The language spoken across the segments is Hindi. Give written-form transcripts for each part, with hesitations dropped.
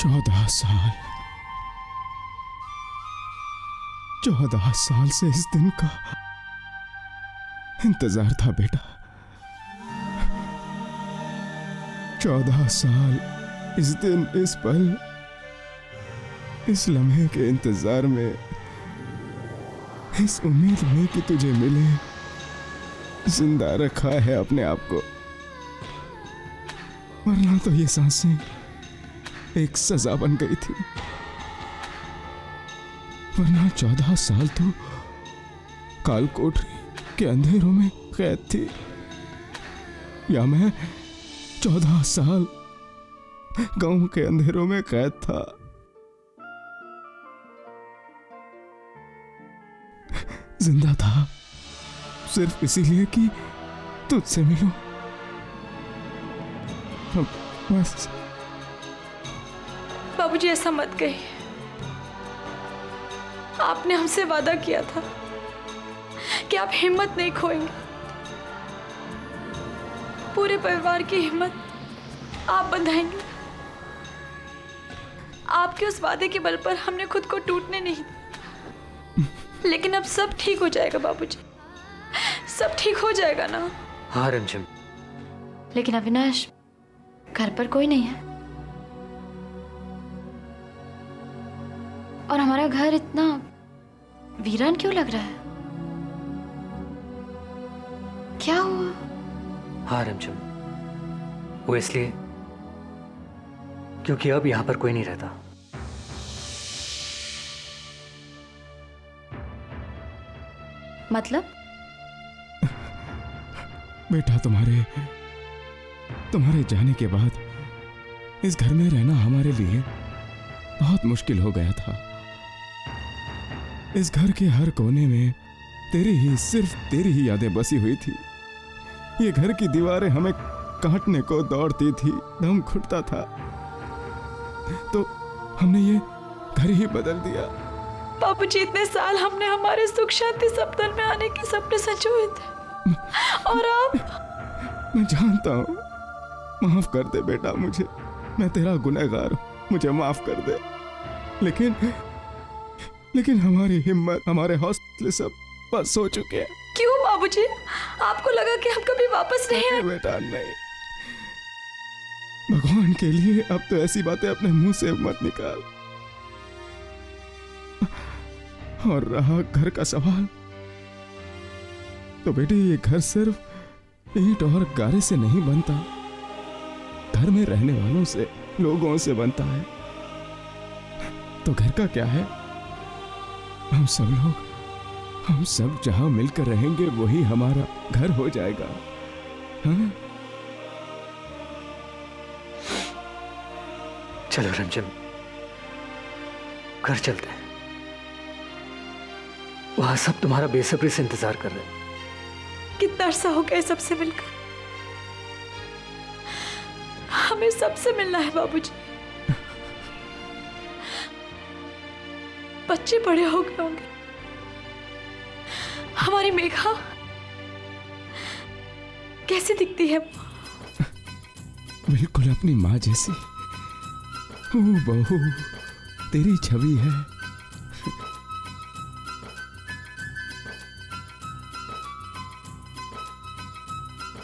14 साल 14 साल से इस दिन का इंतजार था बेटा। 14 साल इस दिन, इस पल, इस लम्हे के इंतजार में, इस उम्मीद में कि तुझे मिले, जिंदा रखा है अपने आप को। वरना तो ये सांसें एक सजा बन गई थी। वरना 14 साल तो काल कोठरी के अंधेरों में कैद थी, या मैं 14 साल गांव के अंधेरों में कैद था। जिंदा था सिर्फ इसीलिए कि तुझसे मिलूं। बस। बाबूजी ऐसा मत कहिए। आपने हमसे वादा किया था कि आप हिम्मत नहीं खोएंगे। पूरे परिवार की हिम्मत आप बंधाएंगे। आपके उस वादे के बल पर हमने खुद को टूटने नहीं दिया। लेकिन अब सब ठीक हो जाएगा बाबूजी, सब ठीक हो जाएगा ना? हाँ रिमझिम। लेकिन अविनाश, घर पर कोई नहीं है और हमारा घर इतना वीरान क्यों लग रहा है? क्या हुआ? हाँ रिमझिम, वो इसलिए क्योंकि अब यहां पर कोई नहीं रहता। मतलब? बेटा, तुम्हारे जाने के बाद इस घर में रहना हमारे लिए बहुत मुश्किल हो गया था। इस घर के हर कोने में सिर्फ तेरी ही यादें बसी हुई थी। ये घर की दीवारें हमें काटने को दौड़ती थी, दम घुटता था। तो हमने ये घर ही बदल दिया। बाबूजी, इतने साल हमने हमारे सुख शांति सपनों में आने के सपने संजोए थे, और अब मैं जानता हूँ। माफ कर दे बेटा मुझे, मैं तेरा गुनहगार हूँ, मुझे माफ कर दे। लेकिन हमारी हिम्मत, हमारे हौसले सब बस हो चुके हैं। क्यों बाबूजी? आपको लगा कि हम कभी वापस नहीं आए? बेटा नहीं, भगवान के लिए अब तो ऐसी बातें अपने मुंह से मत निकाल। और रहा घर का सवाल, तो बेटे ये घर सिर्फ ईंट और गारे से नहीं बनता, घर में रहने वालों से, लोगों से बनता है। तो घर का क्या है? हम सब जहां मिलकर रहेंगे वही हमारा घर हो जाएगा। हाँ? चलो रिमझिम, घर चलते हैं। वहां सब तुम्हारा बेसब्री से इंतजार कर रहे हैं। कितना अरसा हो गया सबसे मिलकर। हमें सबसे मिलना है बाबूजी। बच्चे बड़े हो गए होंगे। हमारी मेघा कैसी दिखती है? बिल्कुल अपनी माँ जैसी। ओ बहू, तेरी छवि है।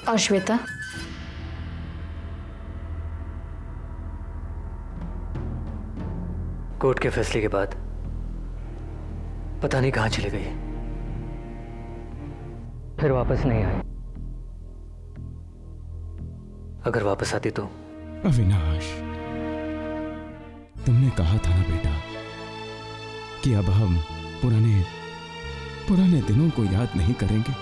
और श्वेता? कोर्ट के फैसले के बाद पता नहीं कहां चली गई, फिर वापस नहीं आई। अगर वापस आती तो? अविनाश, तुमने कहा था ना बेटा कि अब हम पुराने दिनों को याद नहीं करेंगे।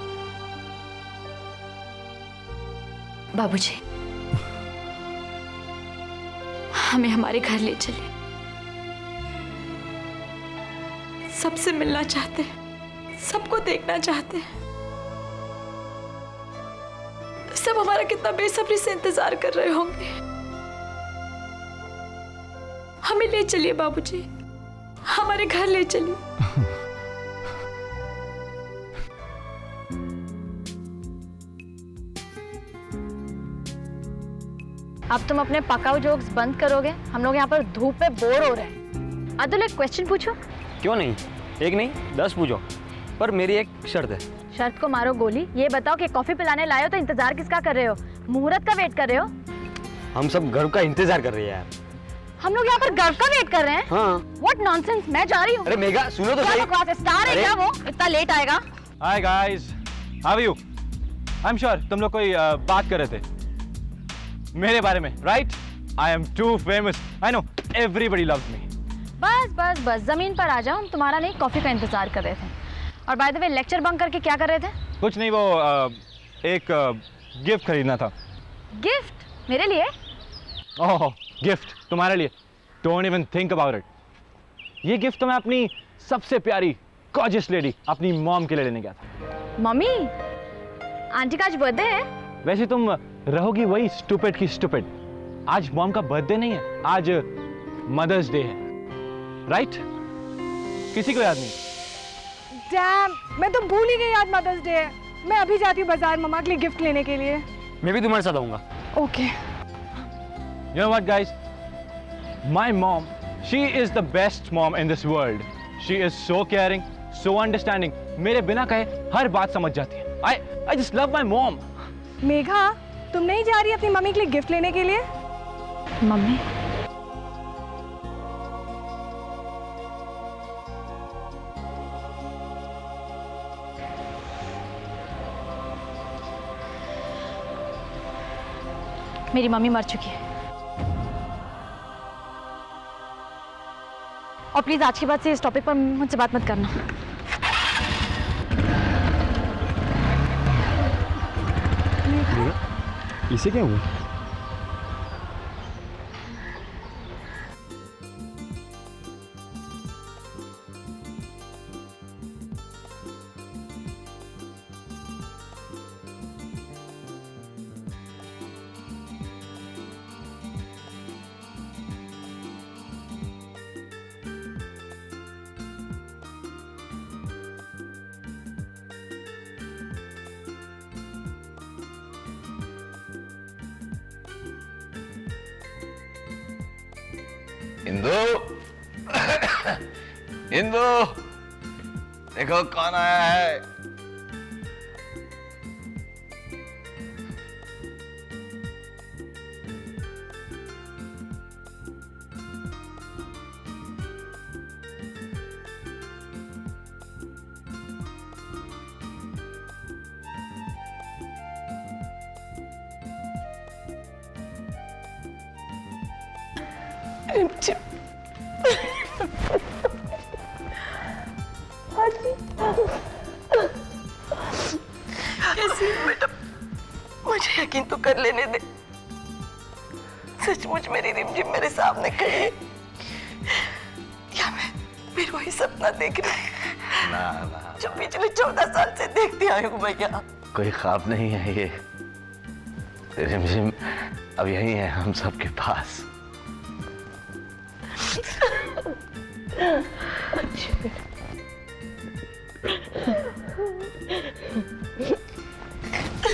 बाबूजी, हमें हमारे घर ले चले। सबसे मिलना चाहते हैं, सबको देखना चाहते हैं। सब हमारा कितना बेसब्री से इंतजार कर रहे होंगे। हमें ले चलिए बाबूजी, हमारे घर ले चलिए। अब तुम अपने पकाऊ जोक्स बंद करोगे? हम लोग यहाँ पर धूप पे बोर हो रहे हैं। अतुल एक क्वेश्चन पूछो। क्यों नहीं, एक नहीं 10 पूछो, पर मेरी एक शर्त है। शर्त को मारो गोली। ये बताओ कि कॉफी पिलाने लाए हो तो इंतजार किसका कर रहे हो? मुहूर्त का वेट कर रहे हो? हम सब घर का इंतजार कर रही है यार। हम लोग यहाँ पर गर्व का वेट कर रहे हैं। हाँ। What nonsense! मैं जा रही हूँ। अरे मेघा सुनो तो क्या सही। बकवास है? स्टार है क्या वो? इतना लेट आएगा? Hi guys, how are you? I am sure तुम लोग कोई बात कर रहे थे मेरे बारे में, right? I am too famous, I know, everybody loves me. बस बस बस जमीन पर आ जाओ। हम तुम्हारा नहीं कॉफी का इंतजार कर रहे थे। और by the way lecture bunk करके क्या कर रहे थे? कुछ नहीं, वो एक गिफ्ट खरीदना था। गिफ्ट? मेरे लिए? ओह गिफ्ट तुम्हारे लिए? Don't even think about it. ये गिफ्ट तो मैं अपनी सबसे प्यारी गॉर्जियस लेडी अपनी मॉम के लिए लेने गया था। मम्मी, आंटी का आज बर्थडे है। वैसे तुम रहोगी वही स्टूपिड की स्टूपिड। आज मॉम का बर्थडे नहीं है, आज मदर्स डे है, राइट? किसी को याद नहीं? डैम, मैं तो भूल ही गई आज मदर्स डे है। मैं अभी जाती हूँ बाजार मम्मा के लिए गिफ्ट लेने के लिए। मैं भी तुम्हारे साथ आऊंगा। Okay. You know what, guys? My mom, she is the best mom in this world. She is so caring, so understanding. मेरे बिना कहे हर बात समझ जाती है। I just love my mom. Megha, तुम नहीं जा रही अपनी मम्मी के लिए गिफ्ट लेने के लिए? मम्मी, मेरी मम्मी मर चुकी है। और प्लीज आज के बाद से इस टॉपिक पर मुझसे बात मत करना। इसे क्या हुआ? इंदु, इंदु, देखो कौन आया है। बेटा, मुझे यकीन तो कर लेने दे। सचमुच मेरी रिमझिम मेरे सामने खड़ी है या मैं वही सपना देख रही हूँ ना ना, जो पिछले 14 साल से देखती आई हूँ भैया। कोई ख्वाब नहीं है ये। रिमझिम अब यही है हम सबके पास।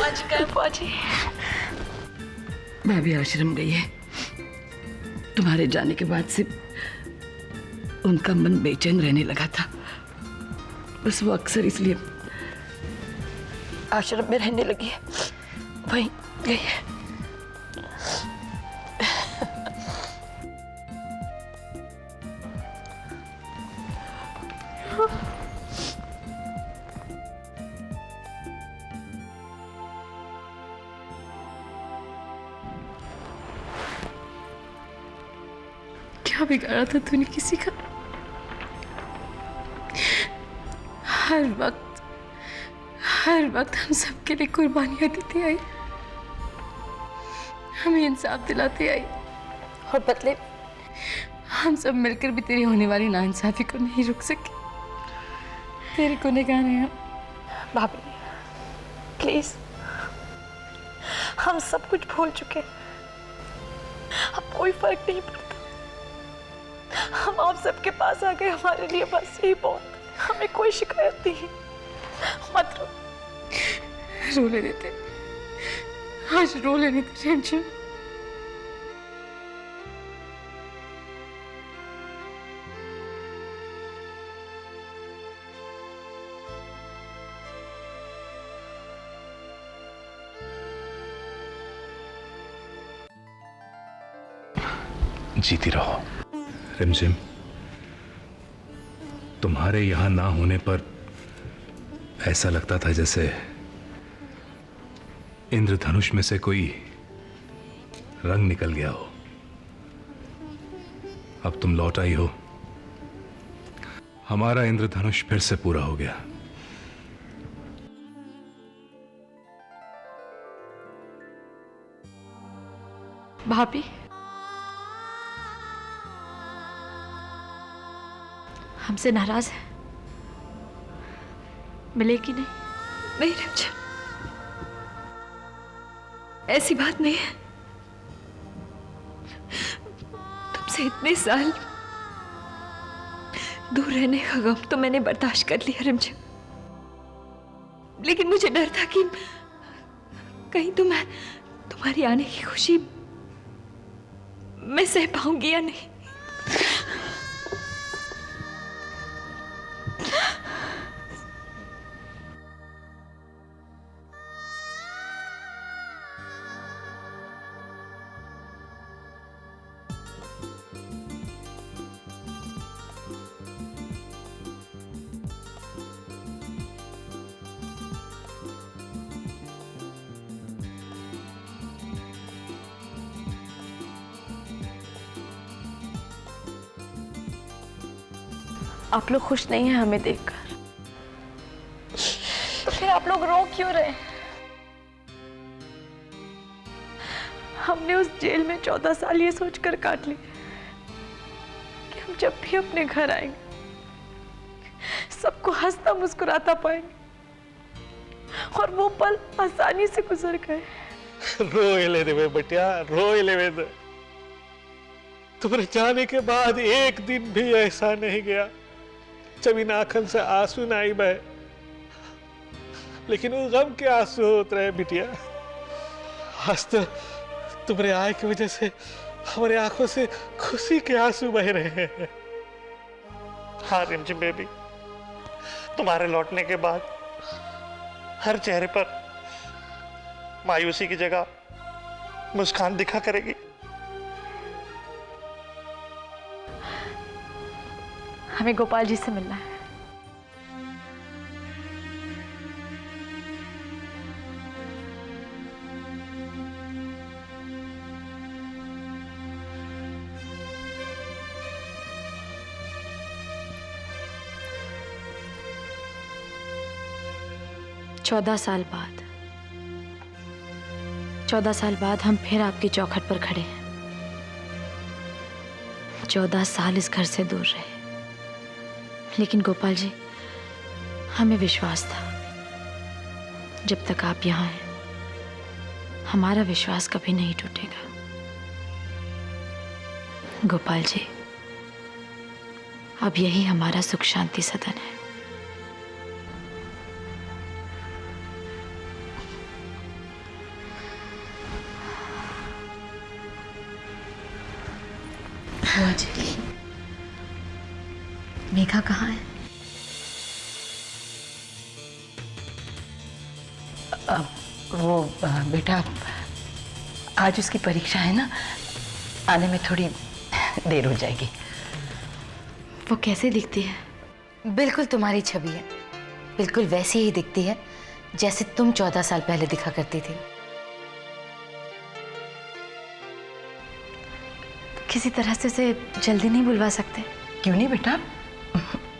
आज कहाँ पहुंची? भाभी आश्रम गई है। तुम्हारे जाने के बाद से उनका मन बेचैन रहने लगा था। बस वो अक्सर इसलिए आश्रम में रहने लगी है। वहीं गई है। क्या बिगाड़ा था तूने किसी का? हर वक्त हम सबके लिए कुर्बानियां देती आई, हमें इंसाफ दिलाती आई, और बदले हम सब मिलकर भी तेरी होने वाली नाइंसाफी को नहीं रोक सके। तेरे गुनहगार हैं हम। भाभी प्लीज, हम सब कुछ भूल चुके। अब कोई फर्क नहीं पड़ता। हम आप सबके पास आ गए। हमारे लिए बस यही बहुत। हमें कोई शिकायत नहीं। मत रो लेने दे, आज रो लेने दे। जीती रहो। रिमझिम, तुम्हारे यहां ना होने पर ऐसा लगता था जैसे इंद्रधनुष में से कोई रंग निकल गया हो। अब तुम लौट आई हो, हमारा इंद्रधनुष फिर से पूरा हो गया। भाभी, हमसे नाराज है? मिलेगी नहीं? नहीं रिमझिम, ऐसी बात नहीं है। तुमसे इतने साल दूर रहने का गम तो मैंने बर्दाश्त कर लिया रिमझिम, लेकिन मुझे डर था कि कहीं तुम्हारी आने की खुशी मैं सह पाऊंगी या नहीं। आप लोग खुश नहीं हैं हमें देखकर, तो फिर आप लोग रो क्यों रहे? हमने उस जेल में 14 साल ये सोचकर काट लिए कि हम जब भी अपने घर आएंगे सबको हंसता मुस्कुराता पाएंगे, और वो पल आसानी से गुजर गए। रोए ले दे बेटिया, रोए ले दे। तुम्हारे जाने के बाद एक दिन भी ऐसा नहीं गया जब इन आंखन से आंसू नहीं बहे, लेकिन वो गम के आंसू होते रहे बिटिया। आज तो तुम्हारे आए की वजह से हमारे आंखों से खुशी के आंसू बह रहे हैं। हाँ रिमझिम बेबी, तुम्हारे लौटने के बाद हर चेहरे पर मायूसी की जगह मुस्कान दिखा करेगी। हमें गोपाल जी से मिलना है। चौदह साल बाद हम फिर आपकी चौखट पर खड़े हैं। 14 साल इस घर से दूर रहे, लेकिन गोपाल जी, हमें विश्वास था जब तक आप यहाँ हैं हमारा विश्वास कभी नहीं टूटेगा। गोपाल जी, अब यही हमारा सुख शांति सदन है। बुआ जी, मेघा कहाँ है? बेटा, आज उसकी परीक्षा है ना, आने में थोड़ी देर हो जाएगी। वो कैसे दिखती है? बिल्कुल तुम्हारी छवि है, बिल्कुल वैसी ही दिखती है जैसे तुम 14 साल पहले दिखा करती थी। किसी तरह से उसे जल्दी नहीं बुलवा सकते? क्यों नहीं बेटा,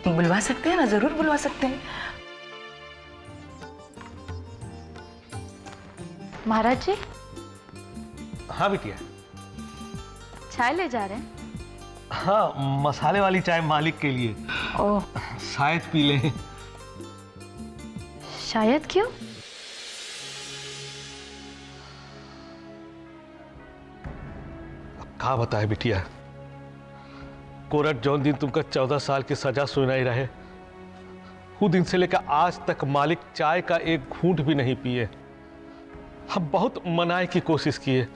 बुलवा सकते हैं ना, जरूर बुलवा सकते हैं। महाराज जी। हाँ बिटिया। चाय ले जा रहे हैं? हाँ, मसाले वाली चाय मालिक के लिए। ओह, शायद पी लें। शायद क्यों? अब कहा बताए बिटिया, कोर्ट जौन दिन तुमका 14 साल की सजा सुनाई रहे, वो दिन से लेकर आज तक मालिक चाय का एक घूंट भी नहीं पिए। हम बहुत मनाए की कोशिश किए,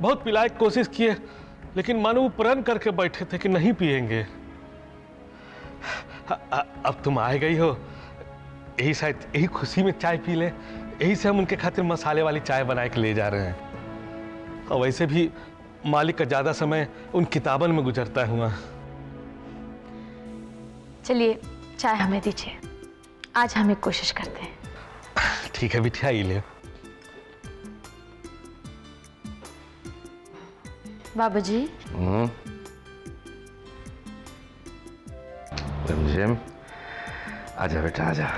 बहुत पिलाए की कोशिश किए, लेकिन मानो प्रण करके बैठे थे कि नहीं पिएंगे। अब तुम आ गई हो, यही शायद यही खुशी में चाय पी ले, यही से हम उनके खातिर मसाले वाली चाय बना के ले जा रहे हैं। और वैसे भी मालिक का ज्यादा समय उन किताबन में गुजरता हुआ। चलिए चाय हमें दीजिए, आज हम एक कोशिश करते हैं। ठीक है बिटिया, ये ले। बाबूजी। रिमझिम, आजा बेटा आजा।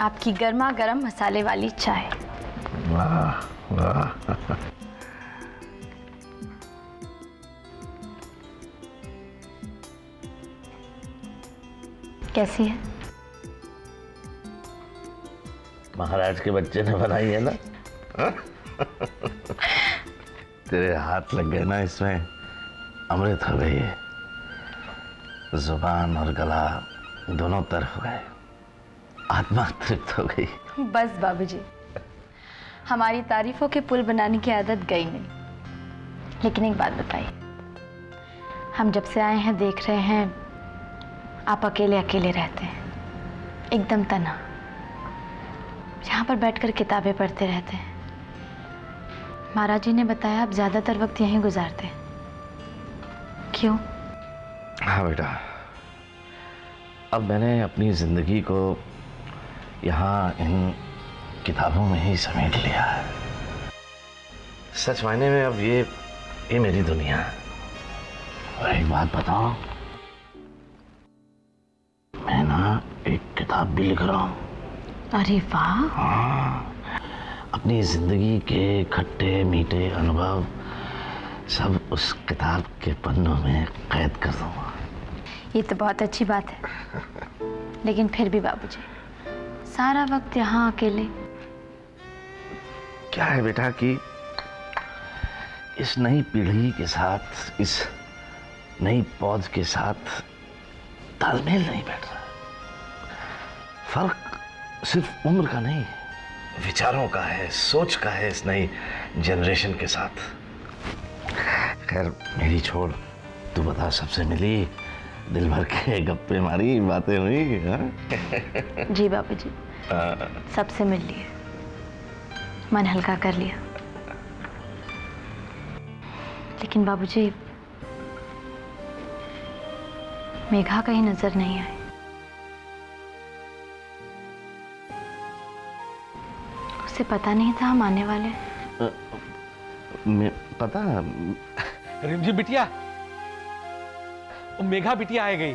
आपकी गर्मा गर्म मसाले वाली चाय। वाह वाह। कैसी है? महाराज के बच्चे ने बनाई है ना? तेरे हाथ लग गए ना इसमें, अमृत हो गई है। जुबान और गला दोनों तरफ हो गए, आत्मा तृप्त हो गई। बस बाबूजी, हमारी तारीफों के पुल बनाने की आदत गई नहीं। लेकिन एक बात बताइए, हम जब से आए हैं देख रहे हैं आप अकेले अकेले रहते हैं, एकदम तन्हा, यहाँ पर बैठकर किताबें पढ़ते रहते हैं। महाराज जी ने बताया आप ज्यादातर वक्त यहीं गुजारते हैं, क्यों? हाँ बेटा, अब मैंने अपनी जिंदगी को यहाँ इन किताबों में ही समेट लिया है। सच मायने में अब ये मेरी दुनिया है। और एक बात बताओ, मैं ना एक किताब भी लिख रहा हूँ। अरे वाह। हाँ, अपनी जिंदगी के खट्टे मीठे अनुभव सब उस किताब के पन्नों में कैद कर दूंगा। ये तो बहुत अच्छी बात है, लेकिन फिर भी बाबूजी, सारा वक्त यहाँ अकेले। क्या है बेटा कि इस नई पीढ़ी के साथ, इस नई पौध के साथ तालमेल नहीं बैठ रहा। फर्क सिर्फ उम्र का नहीं, विचारों का है, सोच का है इस नई जनरेशन के साथ। खैर मेरी छोड़, तू बता, सबसे मिली, दिल भर के गप्पे मारी, बातें हुई? हाँ? जी बाबूजी, सबसे मिल लिए, मन हल्का कर लिया। लेकिन बाबूजी, मेघा कहीं नजर नहीं आई। उसे पता नहीं था हम आने वाले। पता रिमझिम बिटिया, मेघा बिटिया आ गई।